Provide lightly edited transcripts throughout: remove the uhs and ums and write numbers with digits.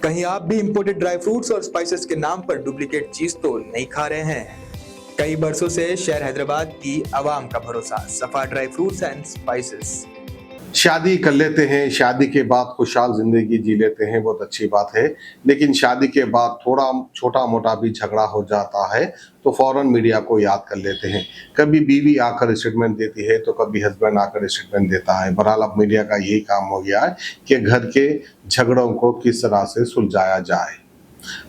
कहीं आप भी इंपोर्टेड ड्राई फ्रूट्स और स्पाइसेस के नाम पर डुप्लीकेट चीज तो नहीं खा रहे हैं? कई बरसों से शहर हैदराबाद की आवाम का भरोसा सफा ड्राई फ्रूट्स एंड स्पाइसेस। शादी कर लेते हैं, शादी के बाद खुशहाल ज़िंदगी जी लेते हैं, बहुत अच्छी बात है। लेकिन शादी के बाद थोड़ा छोटा-मोटा भी झगड़ा हो जाता है, तो फ़ौरन मीडिया को याद कर लेते हैं। कभी बीवी आकर स्टेटमेंट देती है, तो कभी हस्बैंड आकर स्टेटमेंट देता है। बहरहाल अब मीडिया का यही काम हो गया है कि घर के झगड़ों को किस तरह से सुलझाया जाए।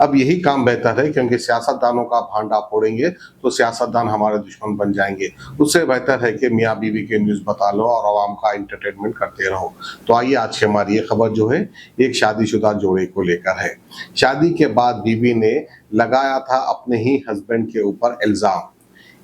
अब यही काम बेहतर है, क्योंकि सियासतदानों का भांडा फोड़ेंगे तो सियासतदान हमारे दुश्मन बन जाएंगे। उससे बेहतर है कि मियाँ बीवी के न्यूज़ बता लो और आवाम का एंटरटेनमेंट करते रहो। तो आइए आज की हमारी ये खबर जो है एक शादीशुदा जोड़े को लेकर है। शादी के बाद बीवी ने लगाया था अपने ही हस्बैंड के ऊपर इल्जाम।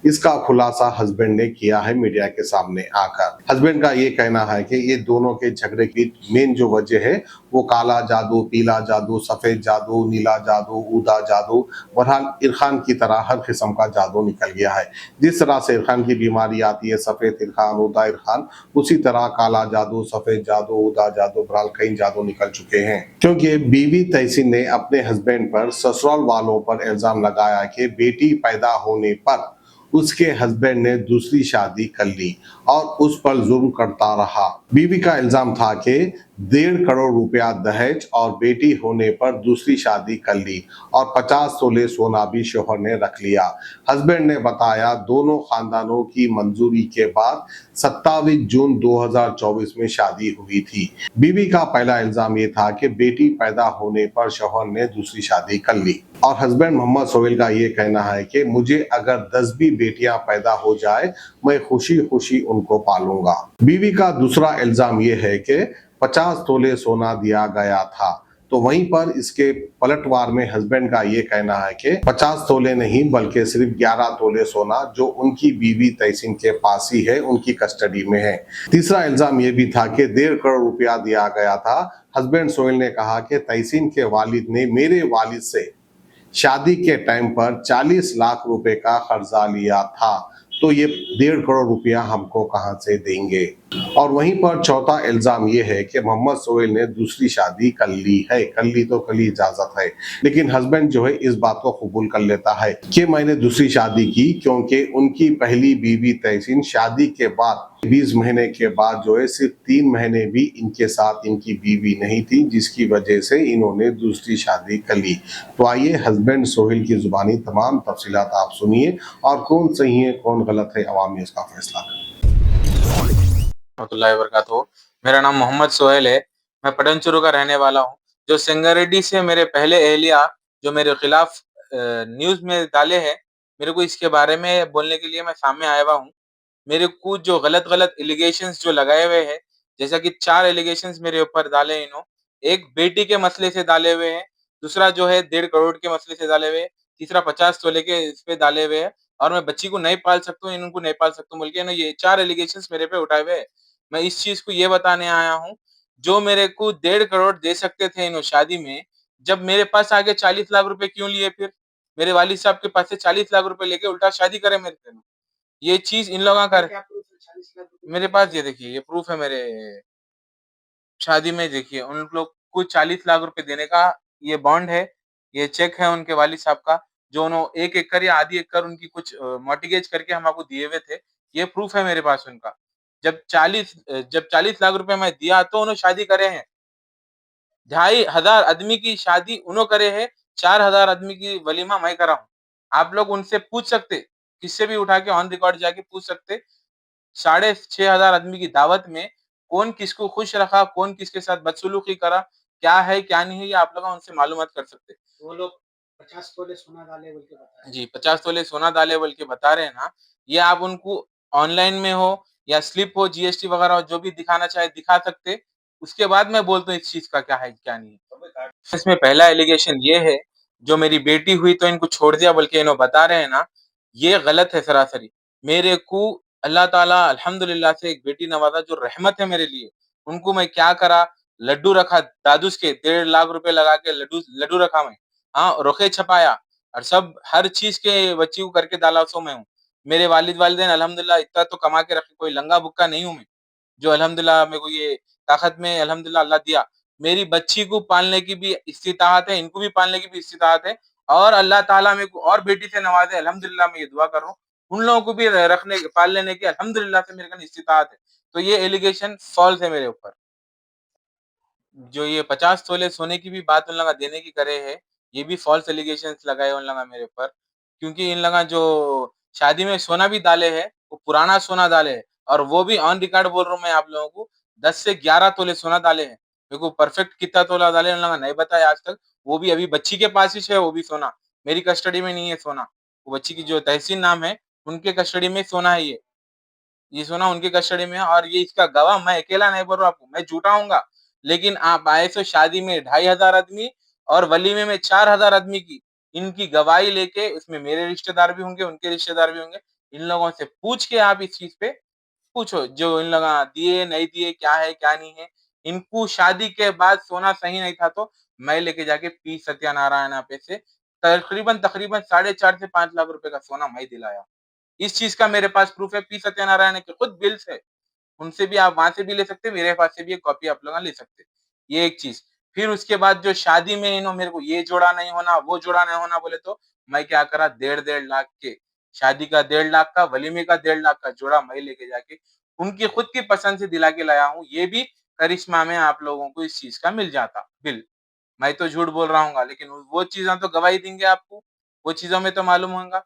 इसका खुलासा हस्बैंड ने किया है मीडिया के सामने आकर। हस्बैंड का ये कहना है कि ये दोनों के झगड़े की मेन जो वजह है वो काला जादू, पीला जादू, सफेद जादू, नीला जादू, ऊदा जादू, बहरहाल इरफान की तरह हर किस्म का जादू निकल गया है। जिस तरह से इरफान की बीमारी आती है, सफेद इरफान, ऊदा इरफान, उसी तरह काला जादू, सफेद जादू, ऊदा जादू, बहरहाल कई जादू निकल चुके हैं। क्योंकि बीवी तहसीन ने अपने हस्बैंड पर ससुराल वालों पर इल्जाम लगाया कि बेटी पैदा होने पर उसके हस्बैंड ने दूसरी शादी कर ली और उस पर जुल्म करता रहा। बीवी का इल्जाम था कि 1.5 करोड़ रुपया दहेज और बेटी होने पर दूसरी शादी कर ली और 50 तोले सोना भी शोहर ने रख लिया। हस्बैंड ने बताया दोनों खानदानों की मंजूरी के बाद 27 जून 2024 में शादी हुई थी। बीवी का पहला इल्जाम ये था कि बेटी पैदा होने पर शोहर ने दूसरी शादी कर ली और हस्बैंड मोहम्मद सोहेल का ये कहना है कि मुझे अगर 10 भी बेटियां पैदा हो जाए, मैं खुशी खुशी उनको पालूंगा। बीवी का दूसरा इल्जाम ये है कि 50 तोले सोना दिया गया था। तो वहीं पर इसके पलटवार में हस्बैंड का ये कहना है कि 50 तोले नहीं बल्कि सिर्फ 11 तोले सोना जो उनकी बीवी तहसीन के पास ही है, उनकी कस्टडी में है। तीसरा इल्जाम ये भी था कि 1.5 करोड़ रुपया दिया गया था। हस्बैंड सोहेल ने कहा कि तहसीन के वालिद ने मेरे वालिद से शादी के टाइम पर 40 लाख रुपए का कर्जा लिया था, तो ये 1.5 करोड़ रुपया हमको कहां से देंगे। और वहीं पर चौथा इल्जाम ये है कि मोहम्मद सोहेल ने दूसरी शादी कर ली है। कर ली तो कर ली, इजाजत है, लेकिन हस्बैंड जो है इस बात को कबूल कर लेता है कि मैंने दूसरी शादी की, क्योंकि उनकी पहली बीवी तहसीन शादी के बाद 20 महीने के बाद जो है सिर्फ 3 महीने भी इनके साथ इनकी बीवी नहीं थी, जिसकी वजह से इन्होंने दूसरी शादी कर ली। तो आइए हस्बैंड सोहेल की जुबानी तमाम तफसीलात आप सुनिए और कौन सही है कौन गलत है, अवाम इसका फैसला करें। रहमतुल्लाहि वबरकातुहू। मेरा नाम मोहम्मद सोहेल है। मैं पटनचेरू का रहने वाला हूँ। जो संगारेड्डी से मेरे पहले एहलिया जो मेरे खिलाफ न्यूज़ में डाले हैं, मेरे को इसके बारे में बोलने के लिए मैं सामने आया हुआ हूँ। मेरे को जो गलत-गलत एलिगेशंस जो लगाए हुए हैं, जैसा कि 4 एलिगेशंस मेरे ऊपर डाले इन्हों। एक बेटी के मसले से डाले हुए हैं, दूसरा जो है 1.5 करोड़ के मसले से डाले हुए हैं, तीसरा 50 तोले के इस पे डाले हुए हैं और मैं बच्ची को नहीं पाल सकता हूँ, इनको नहीं पाल सकता हूँ बोल के ना ये 4 एलिगेशंस मेरे पे उठाए हुए हैं। मैं इस चीज़ को ये बताने आया हूँ, जो मेरे को 1.5 करोड़ दे सकते थे इन्हों शादी में, जब मेरे पास आके 40 लाख रुपए क्यों लिए फिर? मेरे वालिद साहब के पास से 40 लाख रुपए लेके उल्टा शादी करे मेरे से। ये चीज़ इन लोगों का मेरे पास ये देखिए, ये प्रूफ है मेरे शादी में देखिए, उन लोग को 40 लाख रुपए देने का ये बॉन्ड है, ये चेक है उनके वालिद साहब का, जो उन्हों 1 एकड़ या आधी एकड़ उनकी कुछ मॉर्टगेज करके हमको दिए हुए थे। ये प्रूफ है मेरे पास उनका। जब 40 लाख रुपए मैं दिया तो उन्होंने शादी करे हैं। 2,500 आदमी की शादी उन्हों करे है, 4,000 आदमी की वलीमा मैं करा हूँ। आप लोग उनसे पूछ सकते, किससे भी उठा के ऑन रिकॉर्ड जाके पूछ सकते, 6,500 आदमी की दावत में कौन किसको खुश रखा, कौन किसके साथ बदसलूकी करा, क्या है, क्या नहीं है, ये आप लोग उनसे मालूमात कर सकते। वो लोग 50 तोले सोना डाले बोल के बता रहे जी, 50 तोले सोना डाले बोल के बता रहे हैं ना, ये आप उनको ऑनलाइन में हो या स्लिप हो, जीएसटी वगैरह हो, जो भी दिखाना चाहे दिखा सकते। उसके बाद मैं बोलता हूँ इस चीज़ का क्या है, क्या नहीं है। इसमें पहला एलिगेशन ये है, जो मेरी बेटी हुई तो इनको छोड़ दिया बोल के इन्हों बता रहे हैं ना, ये गलत है सरासरी। मेरे को अल्लाह ताला अल्हम्दुलिल्लाह से एक बेटी नवाज़ा जो रहमत है मेरे लिए। उनको मैं क्या करा, लड्डू रखा दादूस के 1.5 लाख रुपए लगा के लड्डू लड्डू रखा मैं। हाँ, रोक़े छपाया और सब हर चीज़ के बच्ची को करके डाला सो मैं हूँ। मेरे वालिद-वालिदैन अल्हम्दुलिल्लाह इतना तो कमा के रखे, कोई लंगा-भुक्का नहीं हूँ मैं। जो अल्हम्दुलिल्लाह मेरे को ये ताकत में अल्हम्दुलिल्लाह अल्लाह दिया। मेरी बच्ची को पालने की भी इस्तिताअत है, इनको भी पालने की भी इस्तिताअत है और अल्लाह ताला मेरे को और बेटी से नवाजे, अल्हम्दुलिल्लाह मैं ये दुआ कर रहा हूँ। उन लोगों को भी रखने पाल लेने की अल्हम्दुलिल्लाह से मेरे कन इस्तिताअत है। तो ये एलिगेशन फ़ॉल्स है मेरे ऊपर। जो ये 50 तोले सोने की भी बात उन लोग देने की करे है, ये भी फ़ॉल्स एलिगेशंस लगाए उन लोग मेरे ऊपर। क्योंकि इन लोग जो शादी में सोना भी डाले है, वो पुराना सोना डाले है और वो भी ऑन रिकॉर्ड बोल रहा हूँ मैं आप लोगों को 10 से 11 तोले सोना डाले हैं। मेरे को परफेक्ट कितना तोला डाले उन लोग नहीं बताया आज तक। वो भी अभी बच्ची के पास ही है वो भी सोना, मेरी कस्टडी में नहीं है सोना। वो बच्ची की जो तहसीन नाम है, उनके कस्टडी में सोना है ये। ये सोना उनकी कस्टडी में है और ये इसका गवाह मैं अकेला नहीं बोल रहा हूँ आपको, मैं झूठा हूँगा। लेकिन आप आए सो शादी में 2500 आदमी और वलीमे में 4000 आदमी की इनकी गवाही लेके उसमें मेरे रिश्तेदार भी होंगे, उनके रिश्तेदार भी होंगे। इन लोगों से पूछ के आप इस चीज़ पे पूछो, जो इन लोग दिए, नहीं दिए, क्या है, क्या नहीं है। इनको शादी के बाद सोना सही नहीं था तो मैं लेके जाके पी सत्यानारायण पे से तकरीबन साढ़े 4 से 5 लाख रुपए का सोना मैं दिलाया। इस चीज़ का मेरे पास प्रूफ है, पी सत्यानारायण के खुद बिल्स है। उनसे भी आप वहाँ से भी ले सकते हैं, मेरे पास से भी एक कॉपी आप लोग ले सकते हैं। ये एक चीज़। फिर उसके बाद जो शादी में इन्हों मेरे को ये जोड़ा नहीं होना, वो जोड़ा नहीं होना बोले तो मैं क्या करा डेढ़ लाख के शादी का 1.5 लाख का, वलीमे का 1.5 लाख का जोड़ा मैं लेके जाके उनकी खुद की पसंद से दिला के लाया हूँ। ये भी करिश्मा में आप लोगों को इस चीज़ का मिल जाता बिल। मैं तो झूठ बोल रहा हूँगा लेकिन वो चीज़ें तो गवाही देंगे आपको, वो चीज़ों में तो मालूम होगा।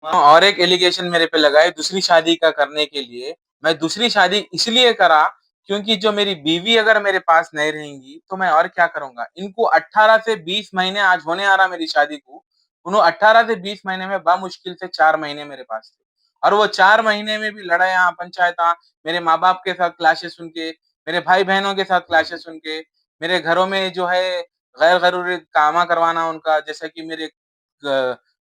हाँ, और एक एलिगेशन मेरे पे लगाए दूसरी शादी का करने के लिए। मैं दूसरी शादी इसलिए करा क्योंकि जो मेरी बीवी अगर मेरे पास नहीं रहेंगी तो मैं और क्या करूँगा? इनको 18 से 20 महीने आज होने आ रहा मेरी शादी को। उन्हों 18 से 20 महीने में बामुश्किल से 4 महीने मेरे पास थे। और वो 4 महीने में भी लड़ाइयाँ, पंचायताँ, मेरे माँ-बाप के साथ क्लैशेस सुन के, मेरे भाई-बहनों के साथ क्लैशेस सुन के, मेरे घरों में जो है गैर ज़रूरी कामा करवाना उनका जैसा कि मेरे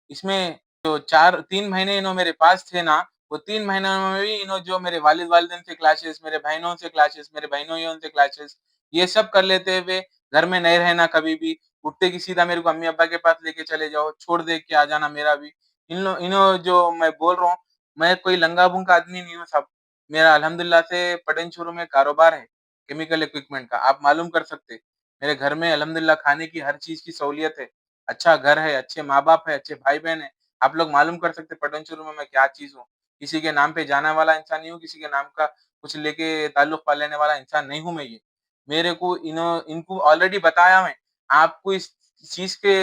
इसमें जो 3 महीने इन्हों मेरे पास थे ना, वो 3 महीनों में भी इन्हों जो मेरे वालिद-वालिदैन से क्लैशेस, मेरे बहनों से क्लैशेस, मेरे भाई-नोइयों से क्लैशेस, ये सब कर लेते हुए घर में नहीं रहना कभी भी, उठते की सीधा मेरे को अम्मी-अब्बा के पास लेके चले जाओ, छोड़ दे के आ जाना मेरा भी। इन्हों जो मैं बोल रहा हूँ, मैं कोई लंगा-भूंगा आदमी नहीं हूँ साहब। मेरा अल्हम्दुलिल्लाह से पटन-चूरू में कारोबार है, केमिकल इक्विपमेंट का, आप मालूम कर सकते। मेरे घर में अल्हम्दुलिल्लाह खाने की हर चीज़ की सहूलियत है। अच्छा घर है, अच्छे माँ-बाप है, अच्छे भाई-बहन है। आप लोग मालूम कर सकते पटन-चूरू में मैं क्या चीज़ हूँ। किसी के नाम पे जाने वाला इंसान नहीं हूँ, किसी के नाम का कुछ लेके ताल्लुक पाल लेने वाला इंसान नहीं हूँ मैं ये। मेरे को इनको ऑलरेडी बताया मैं। आपको इस चीज़ के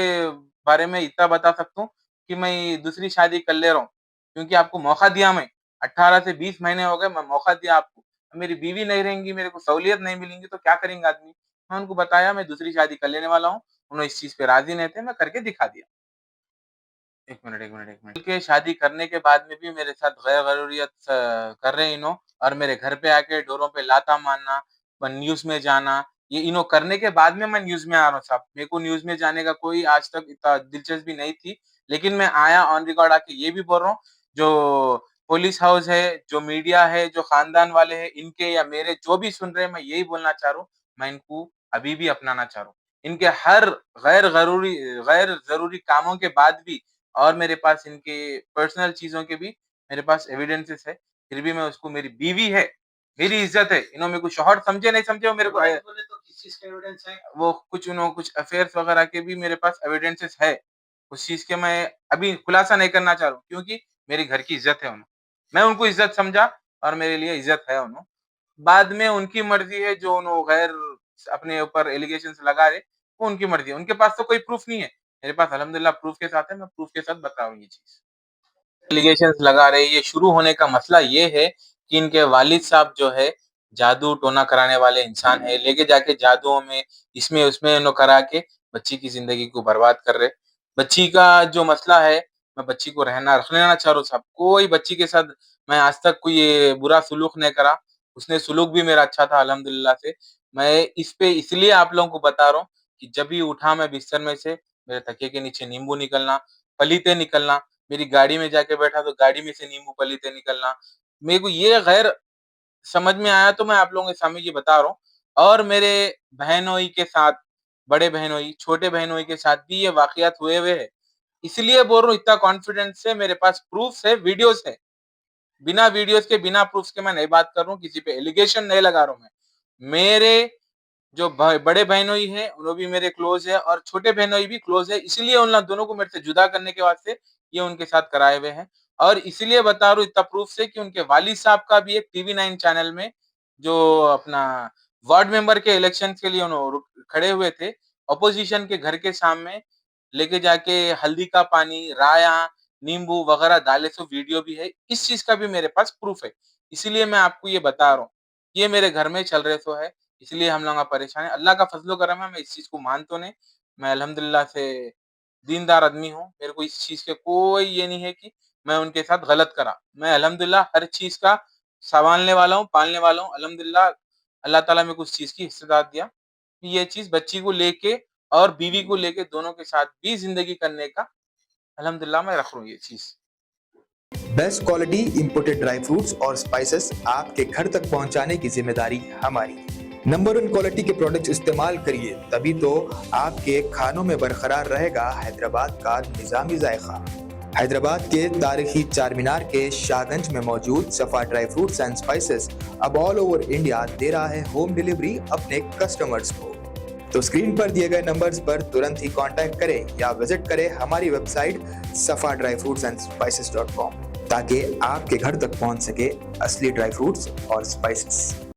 बारे में इतना बता सकता हूँ कि मैं दूसरी शादी कर ले रहा हूँ, क्योंकि आपको मौका दिया मैं। 18 से 20 महीने हो गए, मैं मौका दिया आपको। मेरी बीवी नहीं रहेंगी, मेरे को सहूलियत नहीं मिलेंगी तो क्या करेंगे आदमी? मैं उनको बताया मैं दूसरी शादी कर लेने वाला हूँ। उन्होंने इस चीज़ पे राज़ी नहीं थे, मैं करके दिखा दिया। 1 मिनट। के शादी करने के बाद में भी मेरे साथ गैर-ज़रूरियत कर रहे इन्हों और मेरे घर पे आके डोरों पे लाता मारना, न्यूज़ में जाना, ये इन्हों करने के बाद में मैं न्यूज़ में आ रहा हूँ साहब। मेरे को न्यूज़ में जाने का कोई आज तक इतना दिलचस्पी नहीं थी, लेकिन मैं आया ऑन रिकॉर्ड आके ये भी बोल रहा हूँ, जो पुलिस हाउस है, जो मीडिया है, जो खानदान वाले हैं, इनके या मेरे जो भी सुन रहे हैं, मैं यही बोलना चाह रहा हूँ, मैं इनको अभी भी अपनाना चाह रहा हूँ। इनके हर गैर ज़रूरी कामों के बाद भी और मेरे पास इनके पर्सनल चीज़ों के भी मेरे पास एविडेंसेस है, फिर भी मैं उसको मेरी बीवी है, मेरी इज़्ज़त है, इन्हों मेरे को शौहर समझे नहीं समझे वो मेरे को बोले तो किस चीज़ का एविडेंस है? वो कुछ अफेयर्स वगैरह के भी मेरे पास एविडेंसेस है। उस चीज़ के मैं अभी खुलासा नहीं करना चाह रहा हूँ क्योंकि मेरे घर की इज़्ज़त है उन्हों। मैं उनको इज़्ज़त समझा और मेरे लिए इज़्ज़त है उन्हों। बाद में उनकी मर्ज़ी है जो उन्हों गैर अपने ऊपर एलिगेशंस लगा रहे, वो उनकी मर्ज़ी है। उनके पास तो कोई प्रूफ नहीं है। मेरे पास अल्हम्दुलिल्लाह प्रूफ के साथ है, मैं प्रूफ के साथ बता रहा हूँ ये चीज़। एलिगेशंस लगा रहे, ये शुरू होने का मसला ये है कि इनके वालिद साहब जो है, जादू-टोना कराने वाले इंसान है, लेके जाके जादुओं में, इसमें उसमें इन्हों करा के बच्ची की ज़िंदगी को बर्बाद कर रहे। बच्ची का जो मसला है, मैं बच्ची को रखने ना चाह रहा हूँ साहब, कोई बच्ची के साथ मैं आज तक कोई ये बुरा सुलूक नहीं करा, उसने सुलूक भी मेरा अच्छा था अल्हम्दुलिल्लाह से। मैं इस पे इसलिए आप लोगों को बता रहा हूँ कि जब भी उठा मैं बिस्तर में से, मेरे तकिए के नीचे नींबू निकलना, पलीते निकलना, मेरी गाड़ी में जाके बैठा तो गाड़ी में से नींबू पलीते निकलना। मेरे को ये गैर समझ में आया तो मैं आप लोगों के सामने ये बता रहा हूँ और मेरे बहनोई के साथ, बड़े बहनोई, छोटे बहनोई के साथ भी ये वाक़यात हुए हुए हैं। इसलिए बोल रहा हूँ इतना कॉन्फिडेंस से मेरे पास प्रूफ्स है, वीडियोज़ है। बिना वीडियोज़ के, बिना प्रूफ्स के मैं नहीं बात कर रहा हूँ, किसी पे एलिगेशन नहीं लगा रहा हूँ मैं। मेरे जो बड़े बहनोई है वो भी मेरे क्लोज है और छोटे बहनोई भी क्लोज है, इसलिए उन दोनों को मेरे से जुदा करने के वास्ते ये उनके साथ कराए हुए हैं। और इसीलिए बता रहा हूँ इतना प्रूफ से कि उनके वालिद साहब का भी एक टीवी 9 चैनल में जो अपना वार्ड मेंबर के इलेक्शन के लिए उन्होंने खड़े हुए थे, अपोजिशन के घर के सामने लेके जाके हल्दी का पानी, राया, नींबू वगैरह डाले सो वीडियो भी है। इस चीज़ का भी मेरे पास प्रूफ है। इसीलिए मैं आपको ये बता रहा हूँ। ये मेरे घर में चल रहे सो है, इसलिए हम लोग परेशान हैं। अल्लाह का फ़ज़्ल-ओ-करम है, मैं इस चीज़ को मान तो नहीं। मैं अल्हम्दुलिल्लाह से दीनदार आदमी हूँ। मेरे को इस चीज़ के कोई ये नहीं है कि मैं उनके साथ गलत करा। मैं अल्हम्दुलिल्लाह हर चीज़ का सँभालने वाला हूँ, पालने वाला हूँ। अल्हम्दुलिल्लाह अल्लाह ताला मेरे को उस चीज़ की हिस्सेदार दिया। ये चीज़ बच्ची को लेके और बीवी को लेके दोनों के साथ भी ज़िंदगी करने का अल्हम्दुलिल्लाह मैं रख रहा हूँ ये चीज़। Best quality imported dry fruits और स्पाइसेस आपके घर तक पहुंचाने की जिम्मेदारी हमारी। नंबर 1 क्वालिटी के प्रोडक्ट्स इस्तेमाल करिए, तभी तो आपके खानों में बरकरार रहेगा हैदराबाद का निज़ामी जायका। हैदराबाद के तारीखी चार मीनार के शाहगंज में मौजूद सफा ड्राई फ्रूट्स एंड स्पाइसेस अब ऑल ओवर इंडिया दे रहा है होम डिलीवरी अपने कस्टमर्स को। तो स्क्रीन पर दिए गए नंबर्स पर तुरंत ही कांटेक्ट करें या विजिट करें हमारी वेबसाइट safadryfruitsandsspices.com ताकि आपके घर तक पहुंच सके असली ड्राई फ्रूट्स और स्पाइसेस।